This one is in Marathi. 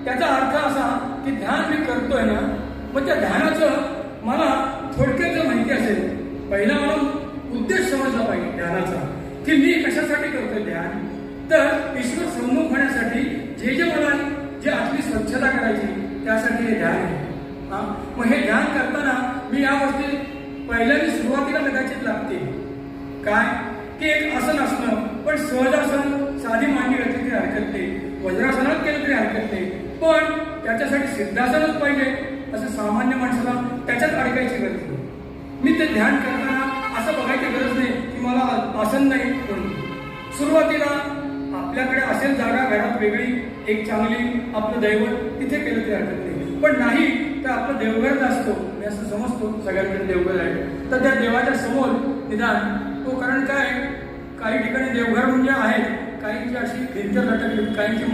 त्याचा अर्थ असा की ध्यान मी करतोय ना, मग त्या ध्यानाचं मला थोडक्यात जर माहिती असेल, पहिला मला उद्देश समजला पाहिजे ध्यानाचा, की मी कशासाठी करतोय ध्यान. तर ईश्वर सम्मुख होण्यासाठी जे मला जे आतली स्वच्छता करायची त्यासाठी हे ध्यान आहे. मग हे ध्यान करताना मी या गोष्टी पहिल्यांदा सुरुवातीला कदाचित लागते काय की एक आसन असणं, पण सहजासन साधी मांडी घातली तरी हरकत नाही, वज्रासनात केलं तरी हरकत नाही, पण त्याच्यासाठी सिद्धासनच पाहिजे असं सामान्य माणसाला त्याच्यात अडकायची गरज नाही. मी ते ध्यान करताना असं बघायची गरज नाही की मला आसन नाही. सुरुवातीला आपल्याकडे असेल जागा घरात वेगळी एक चांगली आपलं दैवत, तिथे केलं तरी हरकत नाही. पण नाही तर आपलं देवघर असतो, मी असं समजतो सगळ्यांकडे देवघर आहे, तर त्या देवाच्या समोर निदान तो, कारण काय काही ठिकाणी देवघर म्हणजे आहेत, काहींची अशी भिंत लटकली, काहींची